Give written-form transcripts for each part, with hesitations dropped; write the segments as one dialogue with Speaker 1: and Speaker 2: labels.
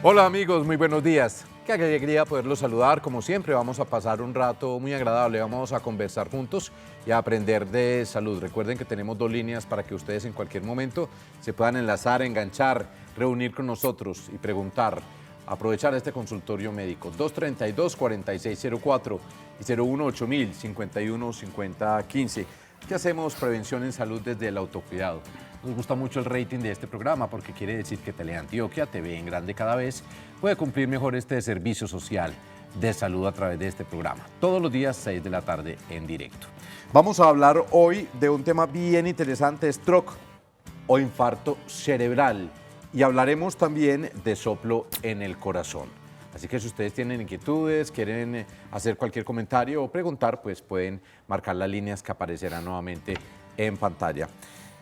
Speaker 1: Hola amigos, muy buenos días. Qué alegría poderlos saludar. Como siempre, vamos a pasar un rato muy agradable. Vamos a conversar juntos y a aprender de salud. Recuerden que tenemos 2 líneas para que ustedes en cualquier momento se puedan enlazar, enganchar, reunir con nosotros y preguntar. Aprovechar este consultorio médico. 232-4604 y 018-051-5015. ¿Qué hacemos? Prevención en salud desde el autocuidado. Nos gusta mucho el rating de este programa porque quiere decir que Teleantioquia, TV en grande cada vez, puede cumplir mejor este servicio social de salud a través de este programa. Todos los días, 6 de la tarde, en directo. Vamos a hablar hoy de un tema bien interesante, stroke o infarto cerebral. Y hablaremos también de soplo en el corazón. Así que si ustedes tienen inquietudes, quieren hacer cualquier comentario o preguntar, pues pueden marcar las líneas que aparecerán nuevamente en pantalla.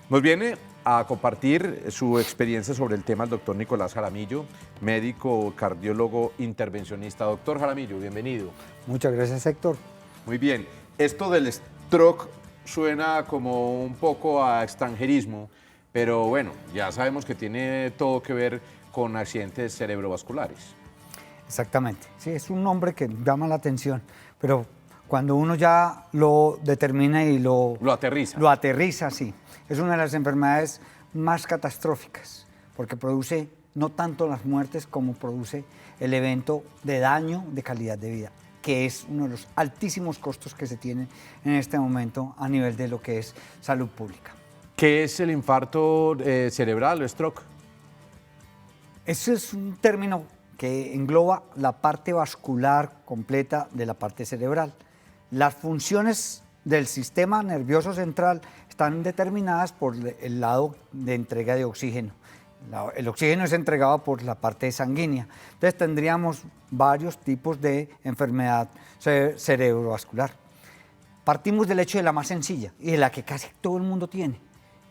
Speaker 1: Nos viene a compartir su experiencia sobre el tema el doctor Nicolás Jaramillo, médico, cardiólogo, intervencionista. Doctor Jaramillo, bienvenido.
Speaker 2: Muchas gracias, Héctor.
Speaker 1: Muy bien. Esto del stroke suena como un poco a extranjerismo, pero bueno, ya sabemos que tiene todo que ver con accidentes cerebrovasculares.
Speaker 2: Exactamente. Sí, es un nombre que llama la atención, pero cuando uno ya lo determina y lo
Speaker 1: aterriza.
Speaker 2: Lo aterriza, sí. Es una de las enfermedades más catastróficas, porque produce no tanto las muertes como produce el evento de daño de calidad de vida, que es uno de los altísimos costos que se tienen en este momento a nivel de lo que es salud pública.
Speaker 1: ¿Qué es el infarto cerebral o stroke?
Speaker 2: Ese es un término que engloba la parte vascular completa de la parte cerebral. Las funciones del sistema nervioso central están determinadas por el lado de entrega de oxígeno. El oxígeno es entregado por la parte sanguínea. Entonces tendríamos varios tipos de enfermedad cerebrovascular. Partimos del hecho de la más sencilla y de la que casi todo el mundo tiene.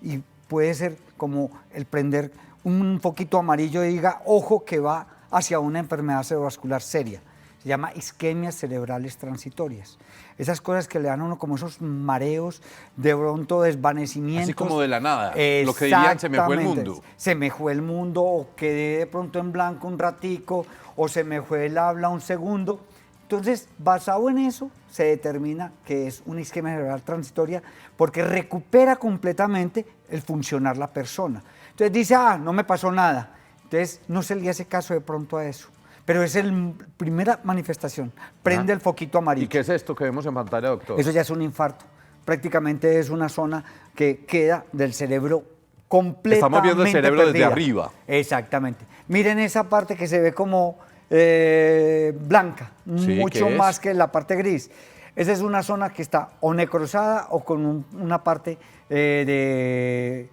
Speaker 2: Y puede ser como el prender un foquito amarillo y diga, ojo, que va hacia una enfermedad cerebrovascular seria. Se llama isquemias cerebrales transitorias. Esas cosas que le dan a uno como esos mareos, de pronto desvanecimientos.
Speaker 1: Así como de la nada, lo que dirían se me fue el mundo.
Speaker 2: Se me fue el mundo, o quedé de pronto en blanco un ratico, o se me fue el habla un segundo. Entonces, basado en eso, se determina que es una isquemia cerebral transitoria porque recupera completamente el funcionar la persona. Entonces dice, no me pasó nada. Entonces, no se le hace caso de pronto a eso. Pero es la primera manifestación. Prende el foquito amarillo.
Speaker 1: ¿Y qué es esto que vemos en pantalla, doctor?
Speaker 2: Eso ya es un infarto. Prácticamente es una zona que queda del cerebro completamente
Speaker 1: Estamos viendo el cerebro
Speaker 2: perdida.
Speaker 1: desde arriba.
Speaker 2: Exactamente. Miren esa parte que se ve como blanca,
Speaker 1: Sí,
Speaker 2: mucho
Speaker 1: ¿qué es?
Speaker 2: más que la parte gris. Esa es una zona que está o necrosada o con una parte de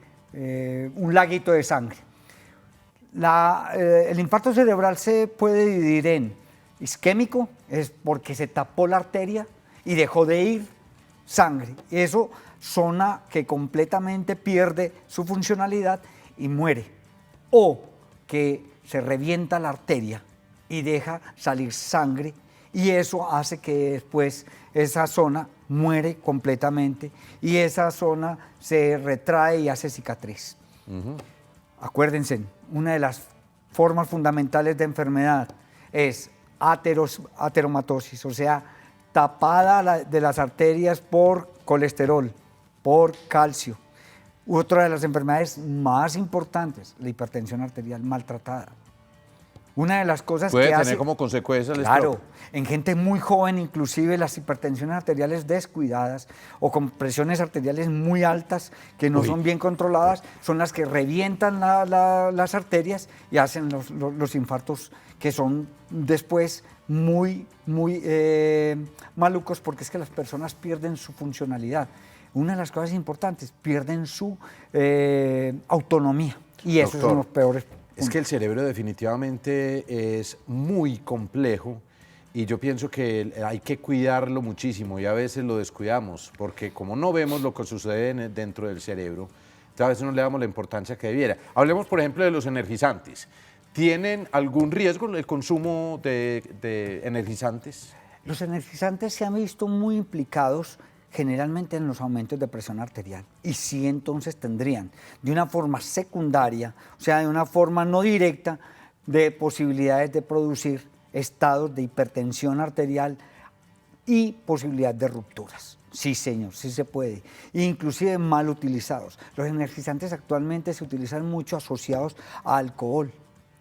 Speaker 2: un laguito de sangre. El infarto cerebral se puede dividir en isquémico, es porque se tapó la arteria y dejó de ir sangre. Eso, zona que completamente pierde su funcionalidad y muere. O que se revienta la arteria y deja salir sangre y eso hace que después esa zona muere completamente y esa zona se retrae y hace cicatriz. Acuérdense, una de las formas fundamentales de enfermedad es ateromatosis, o sea, tapada de las arterias por colesterol, por calcio. Otra de las enfermedades más importantes, la hipertensión arterial maltratada. Una de las cosas
Speaker 1: Puede
Speaker 2: que
Speaker 1: tener
Speaker 2: hace,
Speaker 1: como consecuencia el
Speaker 2: claro,
Speaker 1: stroke.
Speaker 2: en gente muy joven, inclusive las hipertensiones arteriales descuidadas o con presiones arteriales muy altas que no son bien controladas, son las que revientan las arterias y hacen los infartos que son después muy malucos porque es que las personas pierden su funcionalidad. Una de las cosas importantes, pierden su autonomía y esos son los peores.
Speaker 1: Es que el cerebro definitivamente es muy complejo y yo pienso que hay que cuidarlo muchísimo y a veces lo descuidamos porque como no vemos lo que sucede dentro del cerebro, a veces no le damos la importancia que debiera. Hablemos, por ejemplo, de los energizantes. ¿Tienen algún riesgo el consumo de energizantes?
Speaker 2: Los energizantes se han visto muy implicados generalmente en los aumentos de presión arterial y sí entonces tendrían de una forma secundaria, o sea, de una forma no directa, de posibilidades de producir estados de hipertensión arterial y posibilidad de rupturas. Sí, señor, sí se puede. Inclusive mal utilizados. Los energizantes actualmente se utilizan mucho asociados a alcohol.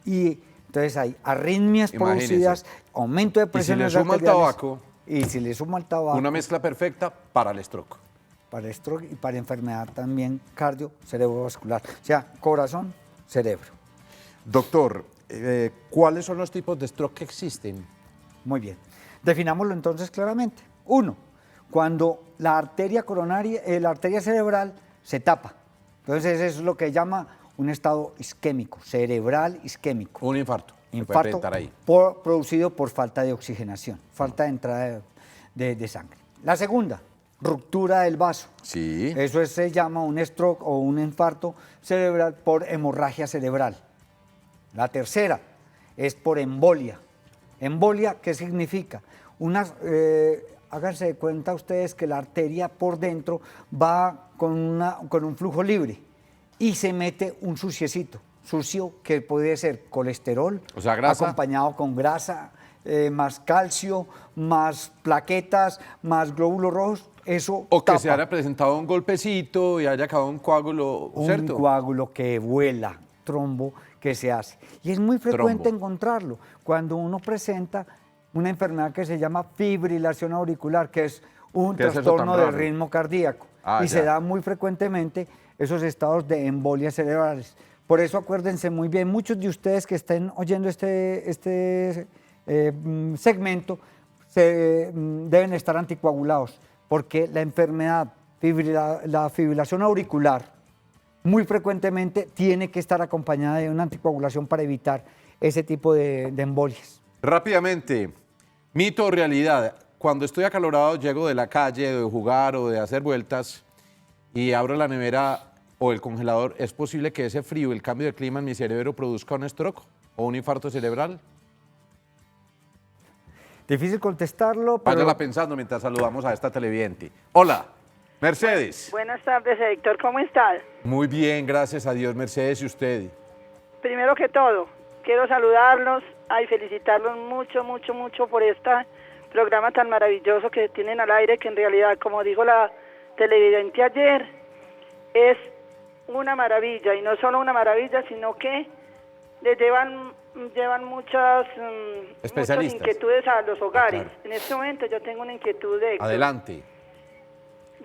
Speaker 2: Y entonces hay arritmias
Speaker 1: Imagínese.
Speaker 2: producidas, aumento de presión
Speaker 1: le suma el
Speaker 2: arteriales.
Speaker 1: tabaco,
Speaker 2: Y si le suma el tabaco,
Speaker 1: una mezcla perfecta para el stroke.
Speaker 2: para esto y para enfermedad también cardio-cerebrovascular. O sea, corazón, cerebro.
Speaker 1: Doctor, ¿cuáles son los tipos de stroke que existen?
Speaker 2: Muy bien. Definámoslo entonces claramente. 1. Cuando la arteria coronaria, la arteria cerebral se tapa. Entonces eso es lo que llama un estado isquémico, cerebral isquémico.
Speaker 1: Un infarto. Se puede
Speaker 2: Infarto
Speaker 1: presentar ahí.
Speaker 2: producido por falta de oxigenación, falta de entrada de sangre. La segunda, ruptura del vaso.
Speaker 1: Sí.
Speaker 2: Eso se llama un stroke o un infarto cerebral por hemorragia cerebral. La tercera es por embolia. ¿Embolia qué significa? Háganse de cuenta ustedes que la arteria por dentro va con un flujo libre y se mete un suciecito, sucio que puede ser colesterol,
Speaker 1: O sea, grasa.
Speaker 2: acompañado con grasa, más calcio, más plaquetas, más glóbulos rojos. Eso
Speaker 1: O que
Speaker 2: tapa.
Speaker 1: se haya presentado un golpecito y haya acabado un coágulo, ¿cierto?
Speaker 2: Un coágulo que vuela, trombo que se hace. Y es muy frecuente
Speaker 1: Trombo.
Speaker 2: encontrarlo cuando uno presenta una enfermedad que se llama fibrilación auricular, que es un
Speaker 1: ¿Qué es eso
Speaker 2: trastorno
Speaker 1: tan
Speaker 2: del
Speaker 1: raro?
Speaker 2: ritmo cardíaco.
Speaker 1: Ah,
Speaker 2: y
Speaker 1: ya.
Speaker 2: se da muy frecuentemente esos estados de embolias cerebrales. Por eso acuérdense muy bien, muchos de ustedes que estén oyendo este segmento deben estar anticoagulados, porque la enfermedad, la fibrilación auricular, muy frecuentemente tiene que estar acompañada de una anticoagulación para evitar ese tipo de embolias.
Speaker 1: Rápidamente, mito o realidad. Cuando estoy acalorado, llego de la calle, de jugar o de hacer vueltas y abro la nevera o el congelador, ¿es posible que ese frío, el cambio de clima en mi cerebro produzca un stroke o un infarto cerebral?
Speaker 2: Difícil contestarlo, pero
Speaker 1: Váyala pensando mientras saludamos a esta televidente. Hola, Mercedes.
Speaker 3: Buenas tardes, Héctor. ¿Cómo estás?
Speaker 1: Muy bien, gracias a Dios, Mercedes, ¿y usted?
Speaker 3: Primero que todo, quiero saludarlos y felicitarlos mucho, mucho, mucho por este programa tan maravilloso que tienen al aire, que en realidad, como dijo la televidente ayer, es una maravilla, y no solo una maravilla, sino que le llevan muchas
Speaker 1: Especialistas.
Speaker 3: inquietudes a los hogares.
Speaker 1: Claro.
Speaker 3: En este momento yo tengo una inquietud de...
Speaker 1: Adelante.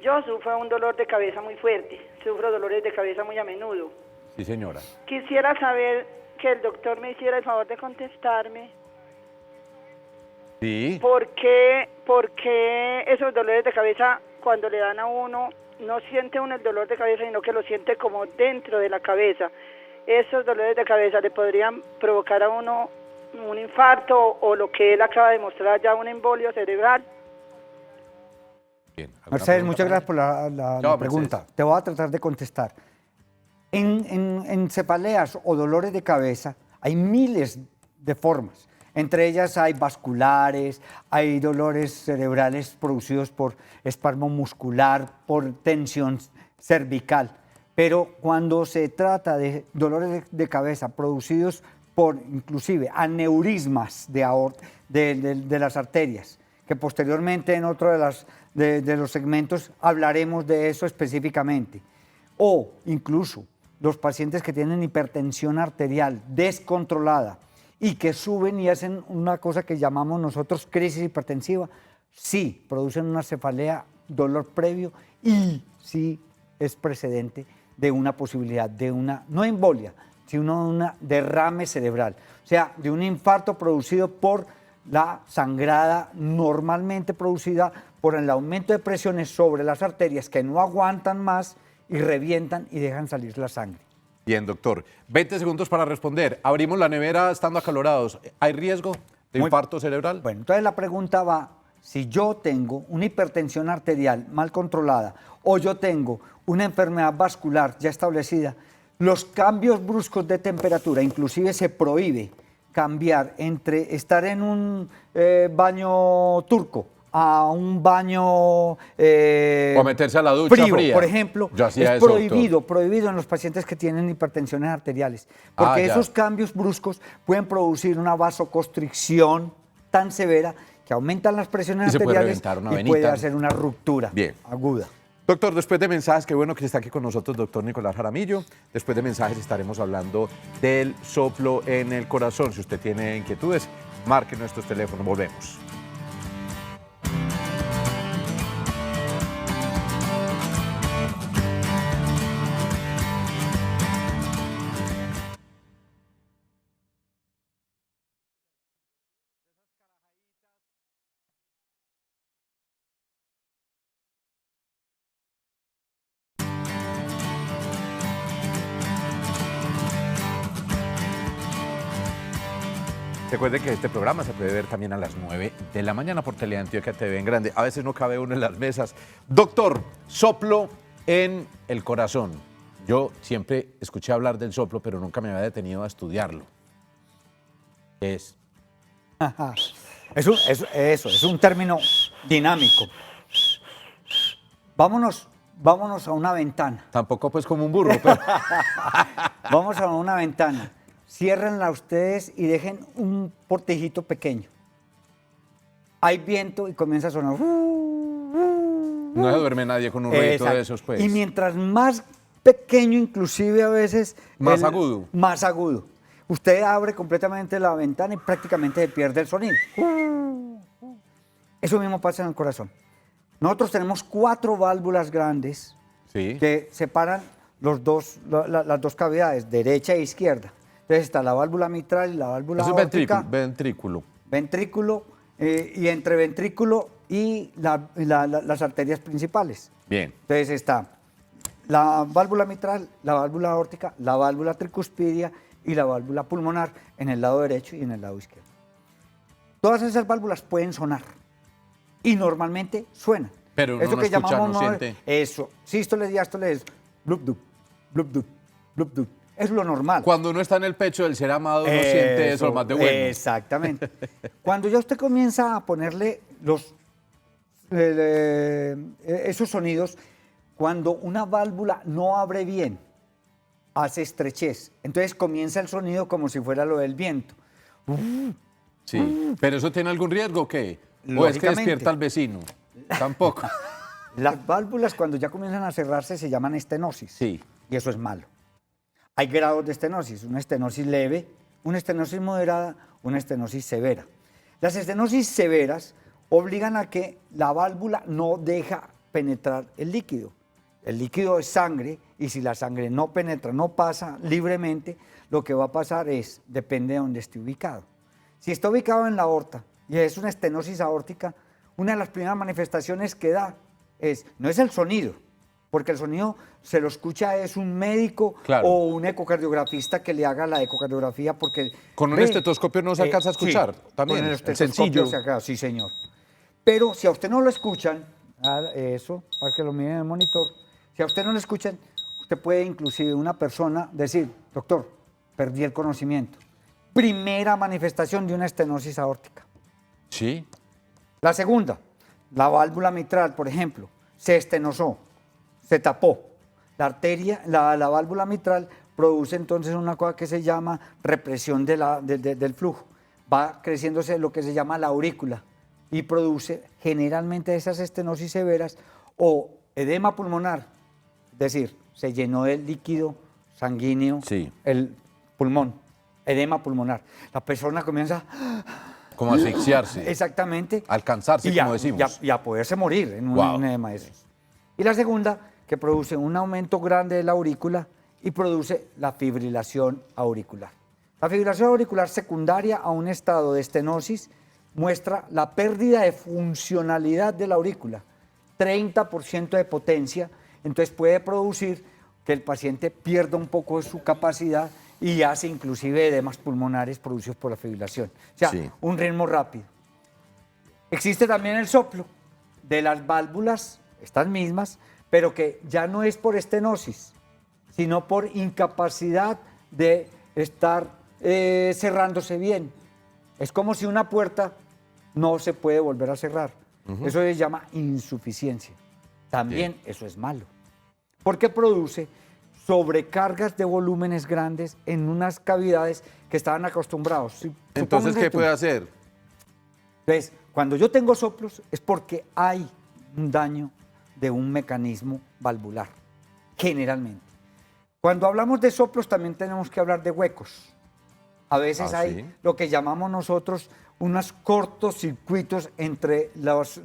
Speaker 3: Yo sufro un dolor de cabeza muy fuerte, sufro dolores de cabeza muy a menudo.
Speaker 1: Sí, señora.
Speaker 3: Quisiera saber que el doctor me hiciera el favor de contestarme
Speaker 1: Sí.
Speaker 3: por qué esos dolores de cabeza, cuando le dan a uno, no siente uno el dolor de cabeza, sino que lo siente como dentro de la cabeza. Esos dolores de cabeza le podrían provocar a uno un infarto o lo que él acaba de mostrar ya, un embolio cerebral.
Speaker 1: Bien. ¿Alguna
Speaker 2: Mercedes,
Speaker 1: pregunta
Speaker 2: muchas
Speaker 1: para
Speaker 2: gracias por la
Speaker 1: Chao,
Speaker 2: pregunta.
Speaker 1: Mercedes.
Speaker 2: Te voy a tratar de contestar. En cefaleas o dolores de cabeza hay miles de formas. Entre ellas hay vasculares, hay dolores cerebrales producidos por espasmo muscular, por tensión cervical. Pero cuando se trata de dolores de cabeza producidos por inclusive aneurismas de las arterias, que posteriormente en otro de los segmentos hablaremos de eso específicamente, o incluso los pacientes que tienen hipertensión arterial descontrolada y que suben y hacen una cosa que llamamos nosotros crisis hipertensiva, sí producen una cefalea, dolor previo y sí es precedente de una posibilidad de una, no embolia, sino una derrame cerebral, o sea, de un infarto producido por la sangrada normalmente producida por el aumento de presiones sobre las arterias que no aguantan más y revientan y dejan salir la sangre.
Speaker 1: Bien, doctor. 20 segundos para responder. Abrimos la nevera estando acalorados. ¿Hay riesgo de
Speaker 2: Muy-
Speaker 1: infarto cerebral?
Speaker 2: Bueno, entonces la pregunta va, si yo tengo una hipertensión arterial mal controlada o yo tengo una enfermedad vascular ya establecida, los cambios bruscos de temperatura, inclusive se prohíbe cambiar entre estar en un baño turco a un baño
Speaker 1: O a meterse a la ducha fría.
Speaker 2: por ejemplo,
Speaker 1: Yo hacía
Speaker 2: es
Speaker 1: eso,
Speaker 2: prohibido en los pacientes que tienen hipertensiones arteriales,
Speaker 1: Ah,
Speaker 2: porque
Speaker 1: ya.
Speaker 2: esos cambios bruscos pueden producir una vasoconstricción tan severa que aumentan las presiones
Speaker 1: Y se puede
Speaker 2: arteriales
Speaker 1: reventar una
Speaker 2: y
Speaker 1: venita.
Speaker 2: puede hacer una ruptura
Speaker 1: Bien.
Speaker 2: aguda.
Speaker 1: Doctor, después de mensajes, qué bueno que está aquí con nosotros, doctor Nicolás Jaramillo. Después de mensajes estaremos hablando del soplo en el corazón. Si usted tiene inquietudes, marque nuestros teléfonos. Volvemos. Recuerde que este programa se puede ver también a las 9 de la mañana por Teleantioquia TV en grande. A veces no cabe uno en las mesas. Doctor, soplo en el corazón. Yo siempre escuché hablar del soplo, pero nunca me había detenido a estudiarlo. ¿Qué es?
Speaker 2: Ajá. Es un término dinámico. Vámonos a una ventana.
Speaker 1: Tampoco pues como un burro, pero...
Speaker 2: Vamos a una ventana. Ciérrenla ustedes y dejen un portijito pequeño. Hay viento y comienza a sonar.
Speaker 1: No se duerme nadie con un ruido
Speaker 2: Exacto.
Speaker 1: de esos, pues.
Speaker 2: Y mientras más pequeño, inclusive a veces...
Speaker 1: Más agudo.
Speaker 2: Más agudo. Usted abre completamente la ventana y prácticamente se pierde el sonido. Eso mismo pasa en el corazón. Nosotros tenemos 4 válvulas grandes
Speaker 1: Sí.
Speaker 2: que separan las dos cavidades, derecha e izquierda. Entonces está la válvula mitral y la válvula
Speaker 1: Eso es
Speaker 2: aórtica,
Speaker 1: ventrículo.
Speaker 2: ventrículo, y entre ventrículo y las arterias principales.
Speaker 1: Bien.
Speaker 2: Entonces está la válvula mitral, la válvula aórtica, la válvula tricuspidia y la válvula pulmonar en el lado derecho y en el lado izquierdo. Todas esas válvulas pueden sonar y normalmente suenan.
Speaker 1: Pero uno
Speaker 2: Eso
Speaker 1: no
Speaker 2: que
Speaker 1: escucha,
Speaker 2: llamamos
Speaker 1: no siente.
Speaker 2: eso, sístole, diástoles, blup dup, blup dup, blup dup. Es lo normal.
Speaker 1: Cuando uno está en el pecho del ser amado, uno siente eso más de bueno.
Speaker 2: Exactamente. Cuando ya usted comienza a ponerle esos sonidos, cuando una válvula no abre bien, hace estrechez. Entonces comienza el sonido como si fuera lo del viento.
Speaker 1: Sí. ¿Pero eso tiene algún riesgo o qué? ¿O es que
Speaker 2: Lógicamente.
Speaker 1: despierta al vecino? Tampoco.
Speaker 2: Las válvulas cuando ya comienzan a cerrarse se llaman estenosis.
Speaker 1: Sí.
Speaker 2: Y eso es malo. Hay grados de estenosis, una estenosis leve, una estenosis moderada, una estenosis severa. Las estenosis severas obligan a que la válvula no deja penetrar el líquido. El líquido es sangre y si la sangre no penetra, no pasa libremente, lo que va a pasar es, depende de dónde esté ubicado. Si está ubicado en la aorta y es una estenosis aórtica, una de las primeras manifestaciones que da no es el sonido, porque el sonido se lo escucha es un médico
Speaker 1: Claro.
Speaker 2: o un ecocardiografista que le haga la ecocardiografía porque...
Speaker 1: Con un estetoscopio no se alcanza a escuchar,
Speaker 2: sí,
Speaker 1: también,
Speaker 2: con el
Speaker 1: el
Speaker 2: estetoscopio
Speaker 1: sencillo.
Speaker 2: se alcanza, sí señor. Pero si a usted no lo escuchan, eso, para que lo miren en el monitor, si a usted no lo escuchan, usted puede inclusive una persona decir, doctor, perdí el conocimiento. Primera manifestación de una estenosis aórtica.
Speaker 1: Sí.
Speaker 2: La segunda, la válvula mitral, por ejemplo, se estenosó, se tapó. La arteria, la válvula mitral produce entonces una cosa que se llama represión del flujo. Va creciéndose lo que se llama la aurícula y produce generalmente esas estenosis severas o edema pulmonar, es decir, se llenó de líquido sanguíneo
Speaker 1: Sí.
Speaker 2: el pulmón, edema pulmonar. La persona comienza
Speaker 1: Como asfixiarse.
Speaker 2: exactamente
Speaker 1: Alcanzarse,
Speaker 2: y
Speaker 1: como decimos.
Speaker 2: y a poderse morir en
Speaker 1: Wow.
Speaker 2: un edema de esos. Y la segunda, que produce un aumento grande de la aurícula y produce la fibrilación auricular. La fibrilación auricular secundaria a un estado de estenosis muestra la pérdida de funcionalidad de la aurícula, 30% de potencia, entonces puede producir que el paciente pierda un poco de su capacidad y hace inclusive edemas pulmonares producidos por la fibrilación. O sea,
Speaker 1: Sí.
Speaker 2: un ritmo rápido. Existe también el soplo de las válvulas, estas mismas, pero que ya no es por estenosis, sino por incapacidad de estar cerrándose bien. Es como si una puerta no se puede volver a cerrar. Eso se llama insuficiencia. También eso es malo, porque produce sobrecargas de volúmenes grandes en unas cavidades que estaban acostumbrados.
Speaker 1: Entonces, ¿qué puede hacer?
Speaker 2: Entonces, cuando yo tengo soplos es porque hay un daño de un mecanismo valvular, generalmente. Cuando hablamos de soplos también tenemos que hablar de huecos. A veces hay
Speaker 1: ¿sí?
Speaker 2: lo que llamamos nosotros unos cortocircuitos entre las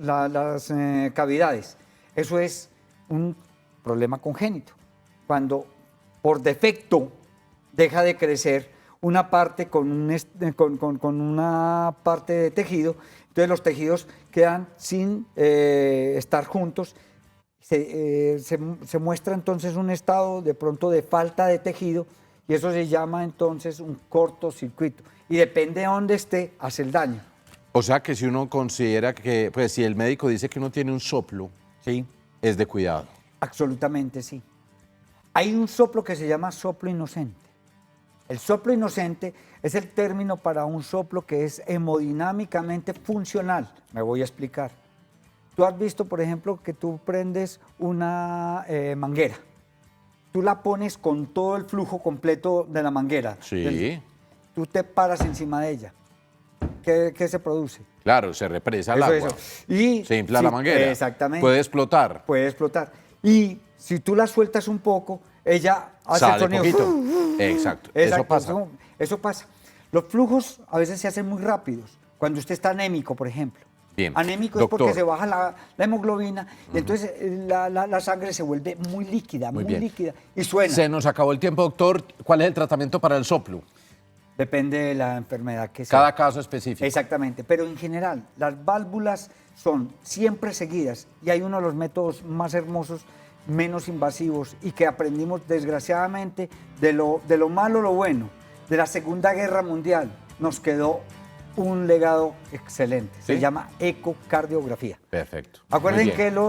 Speaker 2: cavidades. Eso es un problema congénito. Cuando por defecto deja de crecer una parte con una parte de tejido, entonces los tejidos quedan sin estar juntos. Se muestra entonces un estado de pronto de falta de tejido y eso se llama entonces un cortocircuito. Y depende de dónde esté, hace el daño.
Speaker 1: O sea que si uno considera que, pues si el médico dice que uno tiene un soplo,
Speaker 2: Sí.
Speaker 1: es de cuidado.
Speaker 2: Absolutamente sí. Hay un soplo que se llama soplo inocente. El soplo inocente es el término para un soplo que es hemodinámicamente funcional. Me voy a explicar. Tú has visto, por ejemplo, que tú prendes una manguera. Tú la pones con todo el flujo completo de la manguera.
Speaker 1: Sí.
Speaker 2: Tú te paras encima de ella. ¿Qué se produce?
Speaker 1: Claro, se represa el agua.
Speaker 2: Y
Speaker 1: Se infla la manguera.
Speaker 2: Exactamente.
Speaker 1: Puede explotar.
Speaker 2: Puede explotar. Y si tú la sueltas un poco, ella hace
Speaker 1: Sale
Speaker 2: el sonido.
Speaker 1: poquito. Exacto. Eso pasa.
Speaker 2: Eso pasa. Los flujos a veces se hacen muy rápidos. Cuando usted está anémico, por ejemplo.
Speaker 1: Bien.
Speaker 2: Anémico
Speaker 1: Doctor.
Speaker 2: es porque se baja la hemoglobina y entonces la sangre se vuelve muy líquida, muy
Speaker 1: bien.
Speaker 2: líquida y suena.
Speaker 1: Se nos acabó el tiempo, doctor. ¿Cuál es el tratamiento para el soplo?
Speaker 2: Depende de la enfermedad que sea.
Speaker 1: Cada caso específico.
Speaker 2: Exactamente, pero en general las válvulas son siempre seguidas y hay uno de los métodos más hermosos, menos invasivos y que aprendimos desgraciadamente de lo malo lo bueno. De la Segunda Guerra Mundial nos quedó un legado excelente,
Speaker 1: ¿Sí?
Speaker 2: se llama ecocardiografía.
Speaker 1: Perfecto.
Speaker 2: Acuerden
Speaker 1: Muy bien.
Speaker 2: que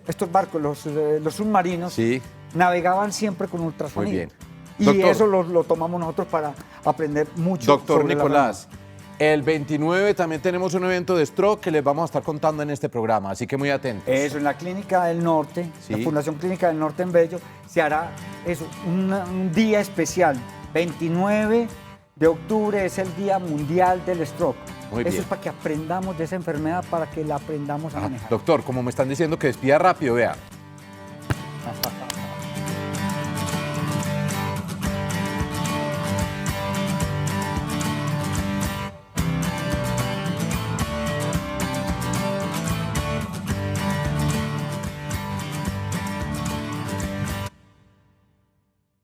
Speaker 2: estos barcos, los submarinos,
Speaker 1: Sí.
Speaker 2: navegaban siempre con ultrasonido.
Speaker 1: Muy bien.
Speaker 2: Y
Speaker 1: Doctor.
Speaker 2: eso lo tomamos nosotros para aprender mucho.
Speaker 1: Doctor
Speaker 2: sobre la
Speaker 1: Nicolás, el 29 también tenemos un evento de stroke que les vamos a estar contando en este programa, así que muy atentos.
Speaker 2: Eso, en la Clínica del Norte,
Speaker 1: Sí.
Speaker 2: la Fundación Clínica del Norte en Bello, se hará eso, un día especial. 29 de octubre es el Día Mundial del Stroke.
Speaker 1: Muy
Speaker 2: Eso
Speaker 1: bien.
Speaker 2: es para que aprendamos de esa enfermedad, para que la aprendamos a manejar.
Speaker 1: Doctor, como me están diciendo que despida rápido, vea.